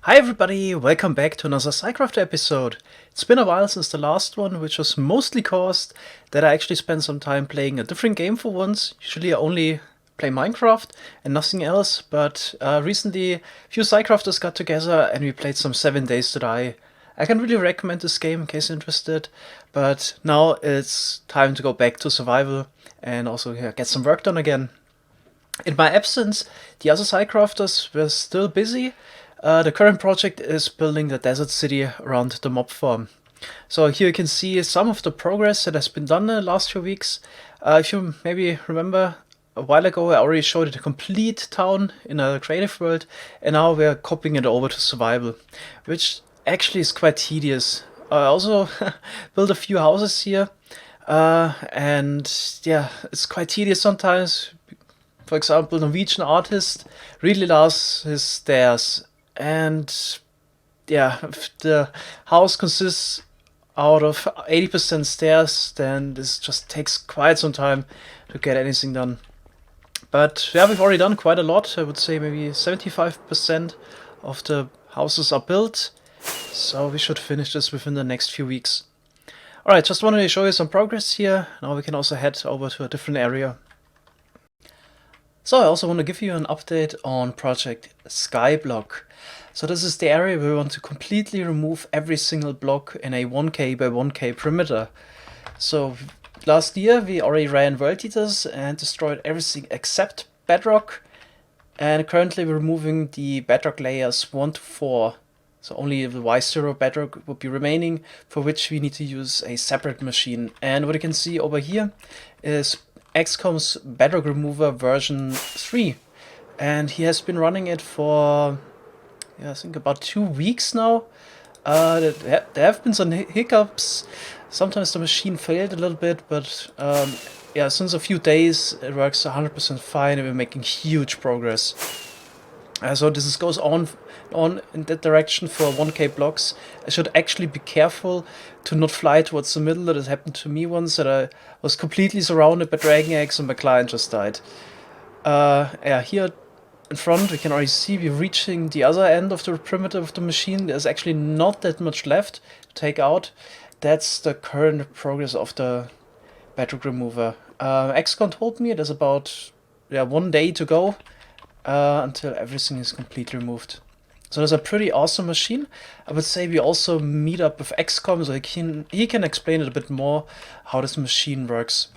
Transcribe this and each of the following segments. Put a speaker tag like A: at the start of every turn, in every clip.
A: Hi everybody, welcome back to another SciCraft episode. It's been a while since the last one, which was mostly caused that I actually spent some time playing a different game for once. Usually I only play Minecraft and nothing else, but recently a few SciCrafters got together and we played some 7 Days to Die. I can really recommend this game in case you're interested, but now it's time to go back to survival and also get some work done again. In my absence, the other SciCrafters were still busy. The current project is building the desert city around the mob farm. So here you can see some of the progress that has been done in the last few weeks. If you maybe remember, a while ago I already showed you the complete town in a creative world, and now we're copying it over to survival, which actually is quite tedious. I also built a few houses here, and yeah, it's quite tedious sometimes. For example, Norwegian artist really loves his stairs, and yeah, if the house consists out of 80% stairs, then this just takes quite some time to get anything done. But yeah, we've already done quite a lot. I would say maybe 75% of the houses are built, so we should finish this within the next few weeks. Alright, just wanted to show you some progress here. Now we can also head over to a different area. So I also want to give you an update on project SciBlock. So this is the area where we want to completely remove every single block in a 1k by 1k perimeter. So last year we already ran World Eaters and destroyed everything except Bedrock. And currently we're removing the Bedrock layers 1 to 4. So only the Y0 Bedrock would be remaining, for which we need to use a separate machine. And what you can see over here is XCOM's Bedrock Remover version 3, and he has been running it for I think about 2 weeks now. There have been some hiccups. Sometimes the machine failed a little bit, but yeah, since a few days it works 100% fine and we're making huge progress. So this goes on in that direction for 1k blocks. I should actually be careful to not fly towards the middle. That has happened to me once, that I was completely surrounded by dragon eggs and my client just died. Yeah, here in front we can already see we're reaching the other end of the perimeter of the machine. There's actually not that much left to take out. That's the current progress of the Bedrock Remover. XCOM told me there's about 1 day to go until everything is completely removed. So that's a pretty awesome machine. I would say we also meet up with XCOM so he can explain it a bit more how this machine works.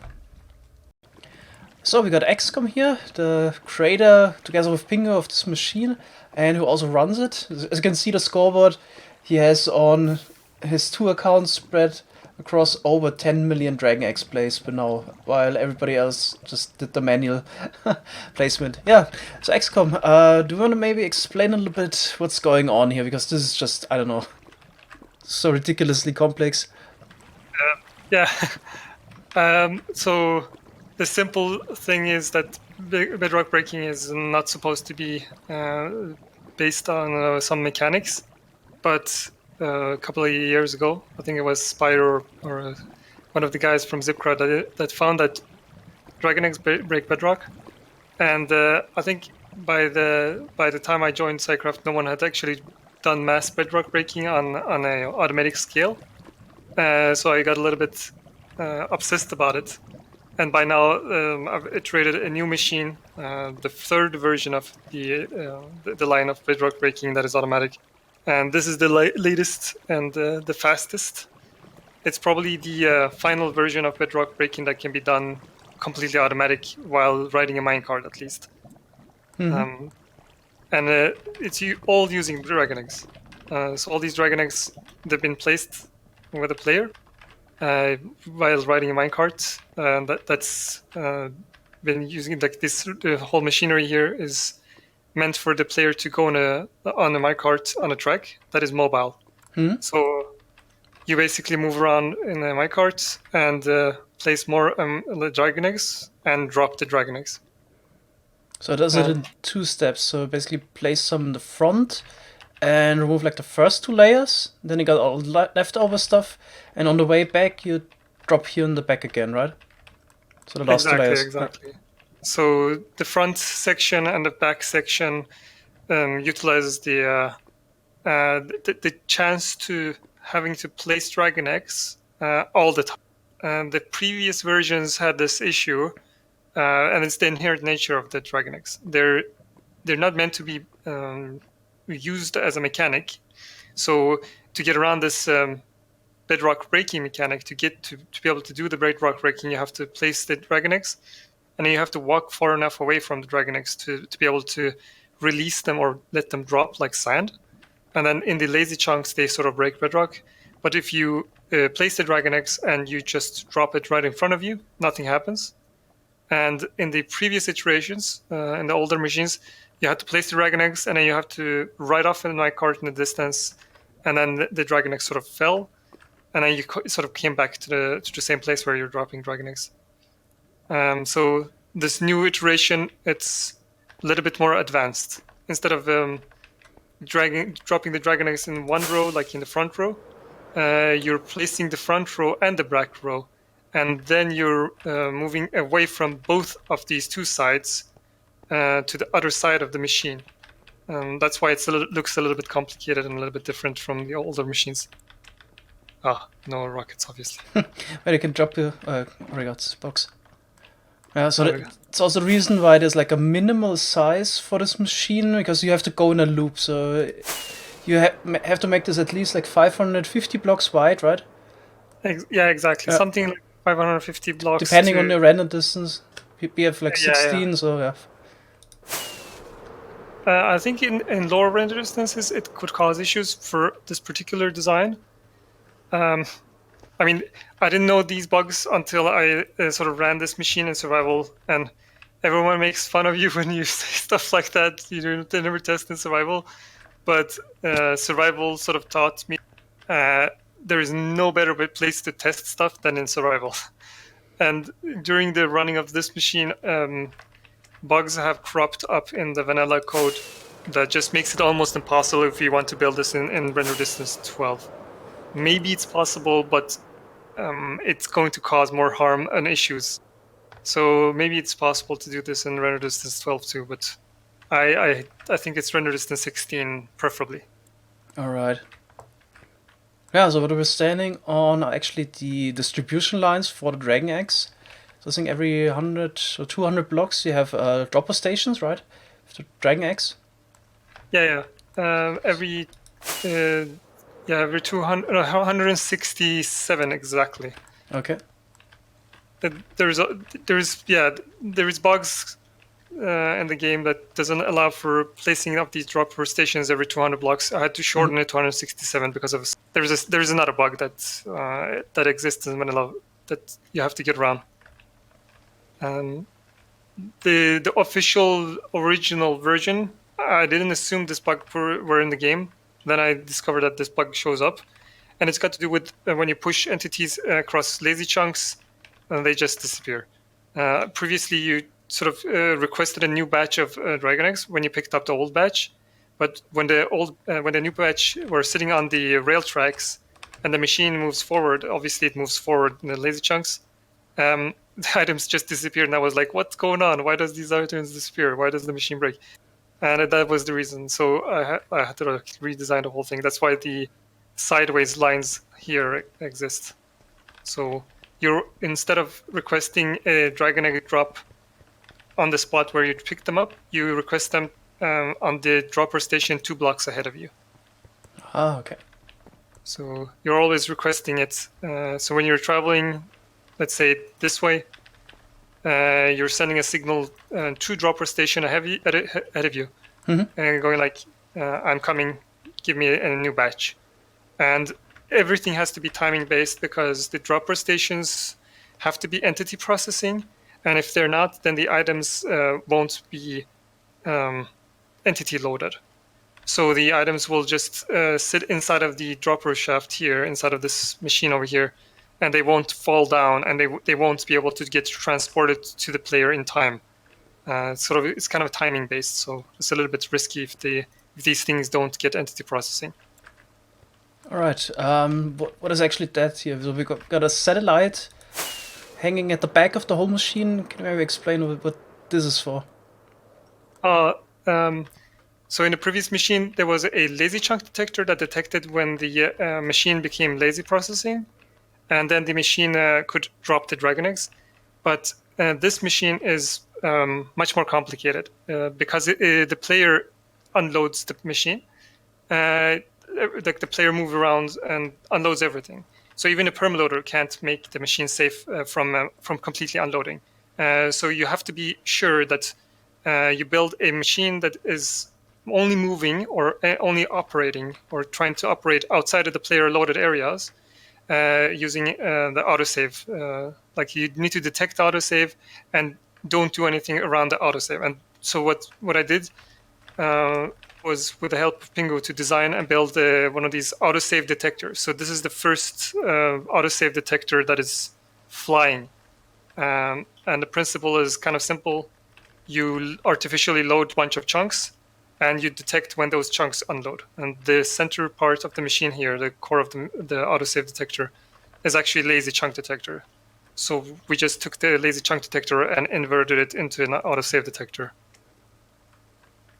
A: So we got XCOM here, the creator together with Pingo of this machine, and who also runs it. As you can see the scoreboard, he has on his 2 accounts spread across over 10 million Dragon Eggs plays by now, while everybody else just did the manual placement. Yeah, so XCOM, do you want to maybe explain a little bit what's going on here? Because this is just, I don't know, so ridiculously complex.
B: Yeah. So the simple thing is that bedrock breaking is not supposed to be based on some mechanics, but a couple of years ago, I think it was Spider or one of the guys from SciCraft that found that dragon eggs break bedrock, and I think by the time I joined SciCraft, no one had actually done mass bedrock breaking on an automatic scale. So I got a little bit obsessed about it, and by now I've iterated a new machine, the 3rd version of the line of bedrock breaking that is automatic. And this is the latest and the fastest. It's probably the final version of bedrock breaking that can be done completely automatic while riding a minecart, at least.
A: Mm-hmm.
B: And it's all using dragon eggs. So all these dragon eggs, they've been placed with a player while riding a minecart. That's been using like this. The whole machinery here is meant for the player to go on a minecart on a track that is mobile.
A: Mm-hmm.
B: So you basically move around in a minecart and place more dragon eggs and drop the dragon eggs.
A: So does it in 2 steps. So basically place some in the front and remove like the first 2 layers. Then you got all leftover stuff, and on the way back you drop here in the back again, right? So the last 2 layers.
B: Exactly. So the front section and the back section utilizes the the chance to having to place Dragon Eggs all the time. And the previous versions had this issue, and it's the inherent nature of the Dragon Eggs. They're not meant to be used as a mechanic. So to get around this bedrock breaking mechanic, to be able to do the bedrock breaking, you have to place the Dragon Eggs, and then you have to walk far enough away from the Dragon Eggs to be able to release them or let them drop like sand. And then in the lazy chunks, they sort of break bedrock. But if you place the Dragon Eggs and you just drop it right in front of you, nothing happens. And in the previous iterations, in the older machines, you had to place the Dragon Eggs, and then you have to ride off in my cart in the distance, and then the Dragon Eggs sort of fell, and then you sort of came back to the same place where you're dropping Dragon Eggs. So this new iteration, it's a little bit more advanced. Instead of dropping the Dragon Eggs in one row, like in the front row, you're placing the front row and the back row, and then you're moving away from both of these two sides to the other side of the machine. That's why it looks a little bit complicated and a little bit different from the older machines. No rockets, obviously.
A: But you can drop your regards box. So it's also the reason why there's like a minimal size for this machine, because you have to go in a loop. So you have to make this at least like 550 blocks wide, right?
B: Yeah, exactly. Something like 550 blocks.
A: Depending on your render distance. We have like 16, so yeah.
B: I think in lower render distances, it could cause issues for this particular design. I mean, I didn't know these bugs until I sort of ran this machine in survival, and everyone makes fun of you when you say stuff like that. They never test in survival, but survival sort of taught me there is no better place to test stuff than in survival. And during the running of this machine, bugs have cropped up in the vanilla code that just makes it almost impossible if you want to build this in render distance 12. Maybe it's possible, but it's going to cause more harm and issues. So maybe it's possible to do this in render distance 12 too, but I think it's render distance 16 preferably.
A: All right. Yeah, so what we're standing on are actually the distribution lines for the Dragon Eggs. So I think every 100 or 200 blocks you have dropper stations, right? For the Dragon Eggs.
B: Yeah. Every 167 exactly.
A: Okay.
B: There is bugs in the game that doesn't allow for placing up these dropper stations every 200 blocks. I had to shorten it to 167 because of there is another bug that exists in vanilla that you have to get around. The official original version, I didn't assume this bug were in the game. Then I discovered that this bug shows up, and it's got to do with when you push entities across lazy chunks, and they just disappear. Previously, you sort of requested a new batch of Dragon Eggs when you picked up the old batch, but when the new batch were sitting on the rail tracks, and the machine moves forward, obviously it moves forward in the lazy chunks. The items just disappeared, and I was like, "What's going on? Why does these items disappear? Why does the machine break?" And that was the reason. So I had to redesign the whole thing. That's why the sideways lines here exist. So you're, instead of requesting a Dragon Egg drop on the spot where you pick them up, you request them on the dropper station 2 blocks ahead of you.
A: Okay.
B: So you're always requesting it. So when you're traveling, let's say this way, you're sending a signal to dropper station ahead of you, and going like, "I'm coming, give me a new batch." And everything has to be timing based because the dropper stations have to be entity processing, and if they're not, then the items won't be entity loaded. So the items will just sit inside of the dropper shaft here, inside of this machine over here, and they won't fall down, and they won't be able to get transported to the player in time. It's kind of timing based, so it's a little bit risky if these things don't get entity processing.
A: All right. What is actually that here? So we got a satellite hanging at the back of the whole machine. Can you maybe explain what this is for?
B: So in the previous machine, there was a lazy chunk detector that detected when the machine became lazy processing, and then the machine could drop the dragon eggs. But this machine is much more complicated because the player unloads the machine. Like the player moves around and unloads everything. So even a permaloader can't make the machine safe from completely unloading. So you have to be sure that you build a machine that is only moving or only operating or trying to operate outside of the player loaded areas using the autosave. Like you need to detect the autosave and don't do anything around the autosave. And so what I did was with the help of Pingu to design and build one of these autosave detectors. So this is the first autosave detector that is flying. And the principle is kind of simple. You artificially load a bunch of chunks and you detect when those chunks unload. And the center part of the machine here, the core of the autosave detector, is actually lazy chunk detector. So we just took the lazy chunk detector and inverted it into an autosave detector.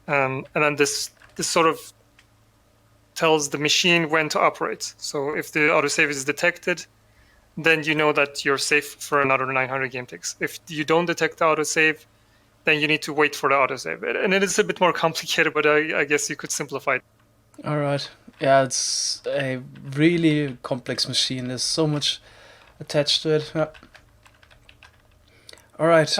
B: And then this sort of tells the machine when to operate. So if the autosave is detected, then you know that you're safe for another 900 game ticks. If you don't detect the autosave, then you need to wait for the autosave. And it is a bit more complicated, but I guess you could simplify it.
A: All right. Yeah, it's a really complex machine. There's so much attached to it. Yeah. All right.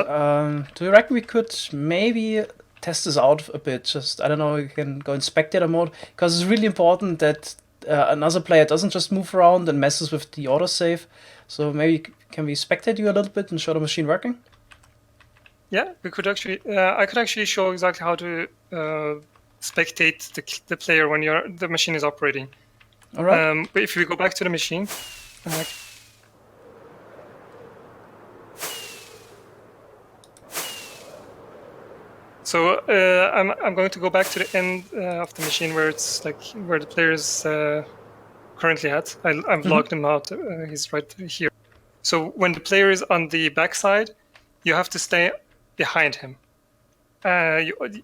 A: Do you reckon we could maybe test this out a bit? Just, I don't know, you can go in spectator mode, because it's really important that another player doesn't just move around and messes with the autosave. So maybe can we spectate you a little bit and show the machine working?
B: Yeah, we could actually. I could actually show exactly how to spectate the player when the machine is operating.
A: All right.
B: But if we go back to the machine. So I'm going to go back to the end of the machine where it's like where the player is currently at. I've logged him out. He's right here. So when the player is on the backside, you have to stay behind him.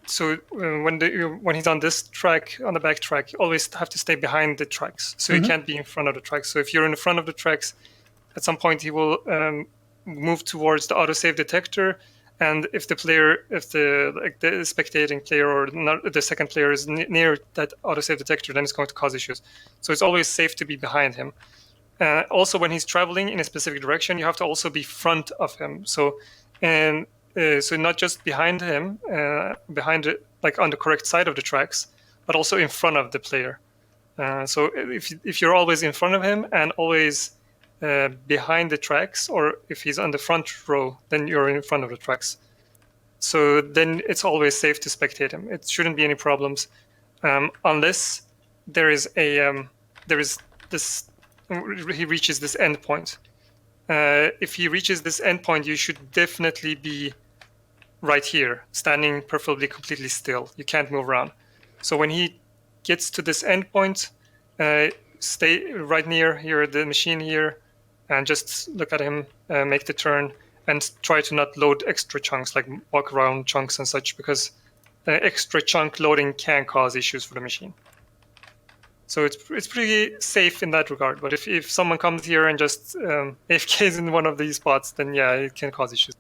B: So when he's on this track, on the back track, you always have to stay behind the tracks. So you can't be in front of the tracks. So if you're in the front of the tracks, at some point he will move towards the autosave detector. And if the spectating player or the second player is near that autosave detector, then it's going to cause issues. So it's always safe to be behind him. Also, when he's traveling in a specific direction, you have to also be front of him. So not just behind him, like on the correct side of the tracks, but also in front of the player. So if you're always in front of him and always behind the tracks, or if he's on the front row, then you're in front of the tracks. So then it's always safe to spectate him. It shouldn't be any problems, unless there is this. He reaches this endpoint. If he reaches this endpoint, you should definitely be right here, standing preferably completely still. You can't move around. So when he gets to this endpoint, stay right near here, the machine here, and just look at him, make the turn, and try to not load extra chunks, like walk around chunks and such, because extra chunk loading can cause issues for the machine. So it's pretty safe in that regard. But if someone comes here and just AFKs in one of these spots, then yeah, it can cause issues.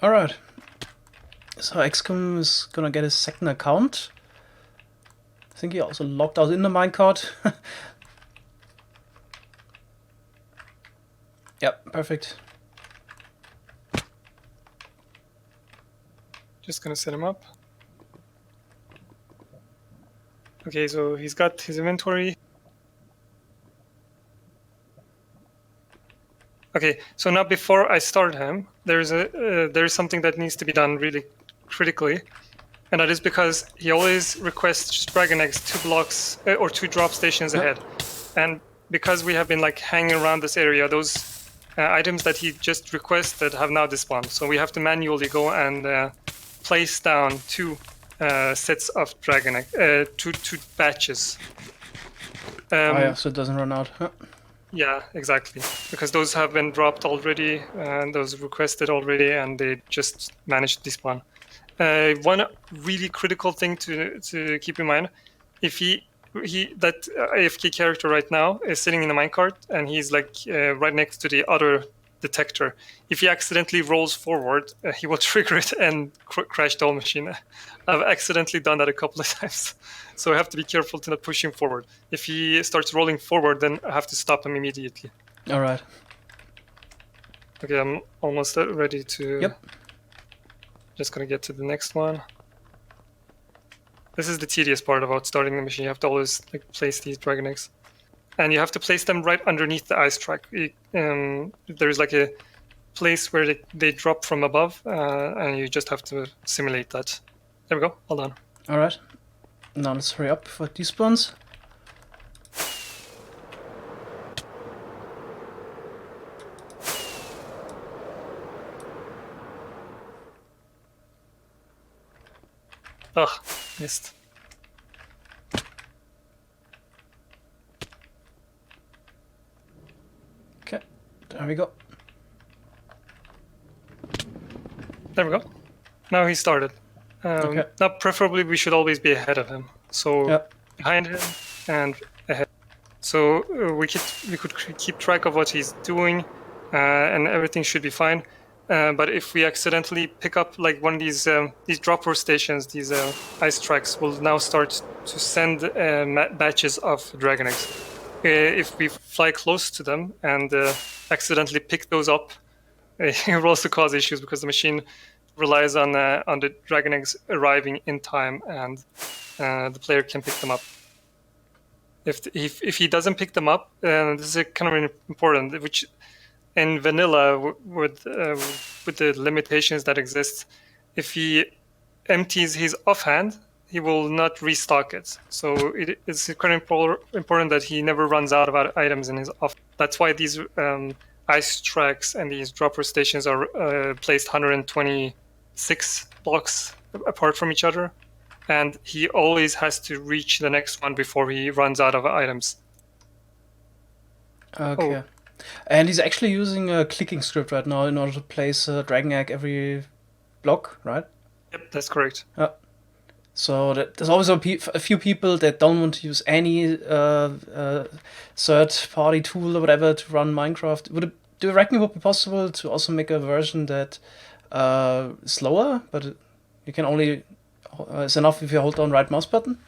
A: All right. So XCOM is gonna get his second account. I think he also logged out in the minecart. Yep, perfect.
B: Just gonna set him up. Okay, so he's got his inventory. Okay, so now before I start him, there's something that needs to be done really critically, and that is because he always requests dragon eggs 2 blocks or 2 drop stations ahead, and because we have been like hanging around this area, those items that he just requested have now despawned. So we have to manually go and place down 2 sets of dragon egg, two batches.
A: Oh yeah, so it doesn't run out. Huh?
B: Yeah, exactly. Because those have been dropped already, and those requested already, and they just managed to despawn. One really critical thing to keep in mind, if that AFK character right now is sitting in the minecart, and he's like right next to the other detector. If he accidentally rolls forward, he will trigger it and crash the whole machine. I've accidentally done that a couple of times, so I have to be careful to not push him forward. If he starts rolling forward, then I have to stop him immediately.
A: All right.
B: Okay, I'm almost ready to.
A: Yep.
B: Just gonna get to the next one. This is the tedious part about starting the machine. You have to always like place these dragon eggs, and you have to place them right underneath the ice track. There's like a place where they drop from above, and you just have to simulate that. There we go. Hold on.
A: All right. Now let's hurry up for despawns.
B: Ugh, missed.
A: Okay, there we go.
B: There we go. Now he started.
A: Okay.
B: Now, preferably, we should always be ahead of him. So
A: Yep.
B: behind him and ahead. So we could keep track of what he's doing, and everything should be fine. But if we accidentally pick up like one of these dropper stations, these ice tracks will now start to send batches of dragon eggs. If we fly close to them and accidentally pick those up, it will also cause issues because the machine relies on the dragon eggs arriving in time, and the player can pick them up. If he doesn't pick them up, this is kind of important, which in vanilla with the limitations that exist, if he empties his offhand, he will not restock it. So it's kind of important that he never runs out of items in his off. That's why these ice tracks and these dropper stations are placed 126 blocks apart from each other, and he always has to reach the next one before he runs out of items.
A: Okay.
B: Oh.
A: And he's actually using a clicking script right now in order to place a dragon egg every block, right?
B: Yep, that's correct.
A: So there's always a few people that don't want to use any third-party tool or whatever to run Minecraft. Do you reckon it would be possible to also make a version that slower, but you can only it's enough if you hold down right mouse button?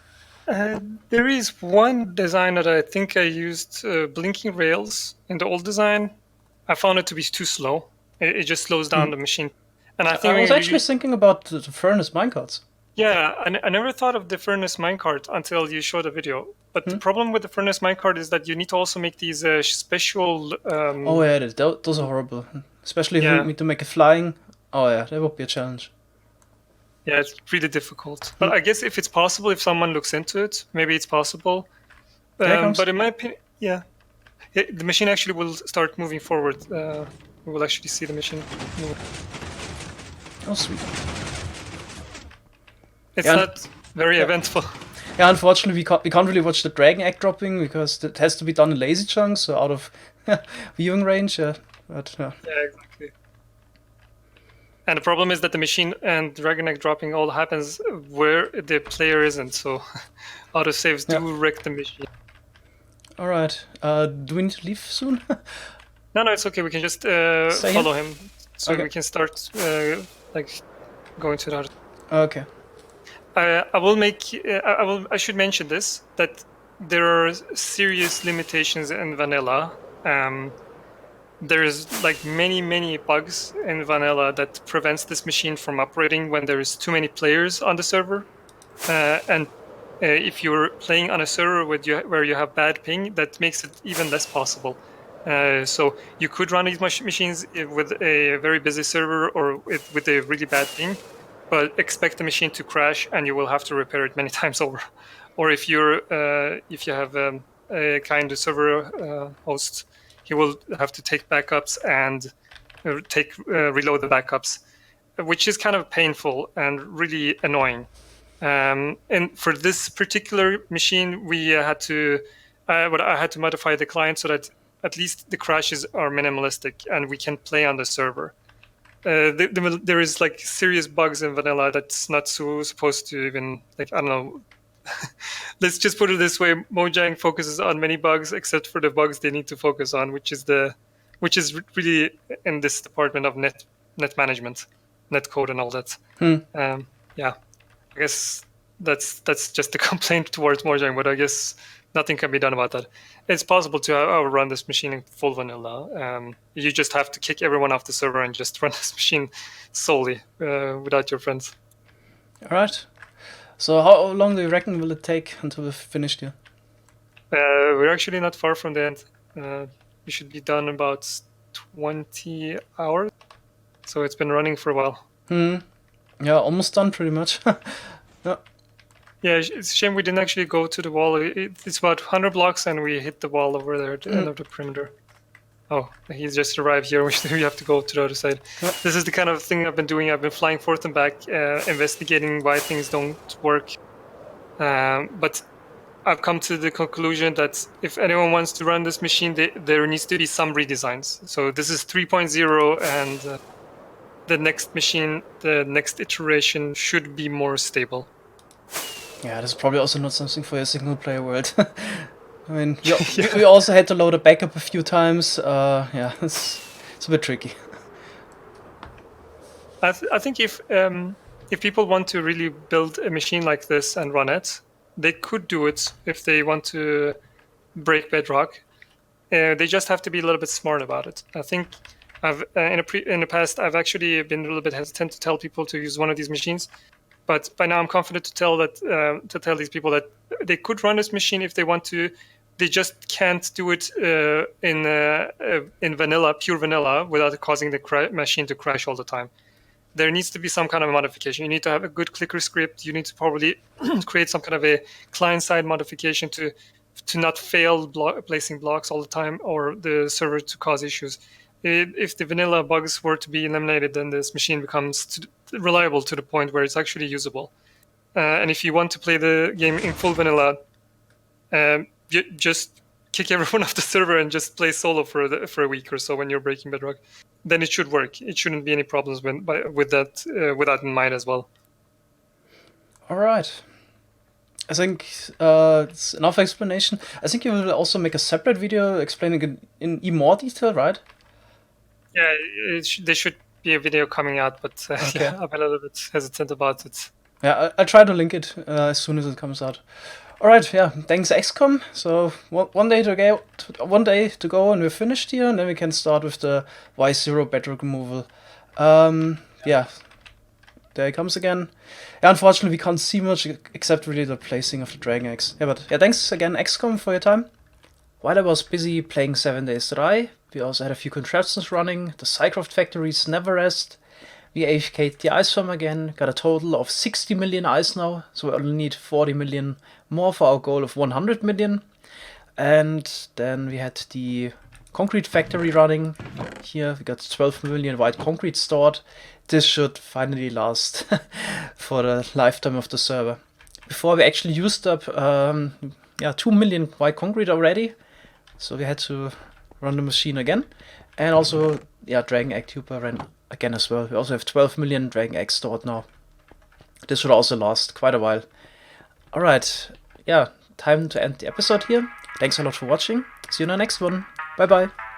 B: There is one design that I think I used blinking rails in the old design. I found it to be too slow. It just slows down the machine. And I think
A: I was actually thinking about the furnace minecarts.
B: Yeah, I never thought of the furnace minecart until you showed the video. But the problem with the furnace minecart is that you need to also make these special.
A: Oh yeah, those are horrible. Especially if you need to make it flying. Oh yeah, that would be a challenge.
B: Yeah, it's really difficult. But I guess if it's possible, if someone looks into it, maybe it's possible. But in my opinion, the machine actually will start moving forward. We will actually see the machine move.
A: Oh, sweet.
B: It's not very eventful.
A: Yeah, unfortunately, we can't really watch the dragon egg dropping because it has to be done in lazy chunks, so out of viewing range. Yeah,
B: exactly. And the problem is that the machine and dragon egg dropping all happens where the player isn't, so autosaves do wreck the machine.
A: All right. Do we need to leave soon?
B: No, it's okay. We can just follow him, so we can start going to the.
A: Okay.
B: I should mention this, that there are serious limitations in vanilla. There's like many bugs in vanilla that prevents this machine from operating when there is too many players on the server. And if you're playing on a server where you have bad ping, that makes it even less possible. So you could run these machines with a very busy server or with a really bad ping, but expect the machine to crash and you will have to repair it many times over. Or if you have a kind of server host, he will have to take backups and reload the backups, which is kind of painful and really annoying. And for this particular machine, I had to modify the client so that at least the crashes are minimalistic and we can play on the server. There is like serious bugs in vanilla that's not supposed to even, like, I don't know. Let's just put it this way: Mojang focuses on many bugs except for the bugs they need to focus on, which is really in this department of net management, net code, and all that. Yeah, I guess that's just a complaint towards Mojang, but I guess nothing can be done about that. It's possible to run this machine in full vanilla. You just have to kick everyone off the server and just run this machine solely without your friends.
A: All right. So how long do you reckon will it take until we've finished here?
B: We're actually not far from the end. We should be done in about 20 hours. So it's been running for a while.
A: Yeah, almost done pretty much.
B: Yeah, it's a shame we didn't actually go to the wall. It's about 100 blocks and we hit the wall over there at the end of the perimeter. Oh, he's just arrived here. We have to go to the other side. This is the kind of thing I've been doing. I've been flying forth and back, investigating why things don't work. But I've come to the conclusion that if anyone wants to run this machine, there needs to be some redesigns. So this is 3.0, and the next machine, the next iteration, should be more stable.
A: Yeah, this is probably also not something for a single-player world. I mean, we also had to load a backup a few times. Yeah, it's a bit tricky.
B: I think if people want to really build a machine like this and run it, they could do it if they want to break Bedrock. They just have to be a little bit smart about it. I think in the past I've actually been a little bit hesitant to tell people to use one of these machines. But by now I'm confident to tell these people that they could run this machine if they want to. They just can't do it in vanilla, pure vanilla, without causing the machine to crash all the time. There needs to be some kind of modification. You need to have a good clicker script. You need to probably create some kind of a client-side modification to not fail placing blocks all the time, or the server to cause issues. If the vanilla bugs were to be eliminated, then this machine becomes reliable to the point where it's actually usable. And if you want to play the game in full vanilla, you just kick everyone off the server and just play solo for a week or so when you're breaking Bedrock. Then it should work. It shouldn't be any problems with that in mind as well.
A: All right. I think it's enough explanation. I think you will also make a separate video explaining it in even more detail, right?
B: Yeah, there should be a video coming out, but
A: Okay.
B: yeah, I'm a little bit hesitant about it.
A: Yeah, I'll try to link it as soon as it comes out. All right, yeah. Thanks, XCOM. So one day to go, and we're finished here, and then we can start with the Y0 Bedrock removal. Yeah, there he comes again. Yeah, unfortunately, we can't see much except really the placing of the Dragon Eggs. Yeah, but yeah, thanks again, XCOM, for your time. While I was busy playing 7 Days to Die, we also had a few contraptions running. The SciCraft factories never rest. We AFK'd the ice farm again, got a total of 60 million ice now, so we only need 40 million more for our goal of 100 million. And then we had the concrete factory running. Here we got 12 million white concrete stored. This should finally last for the lifetime of the server. Before we actually used up 2 million white concrete already, so we had to run the machine again. And also, yeah, Dragon Egg Tuber ran again as well. We also have 12 million Dragon Eggs stored now. This should also last quite a while. Alright, yeah, time to end the episode here. Thanks a lot for watching. See you in the next one. Bye bye.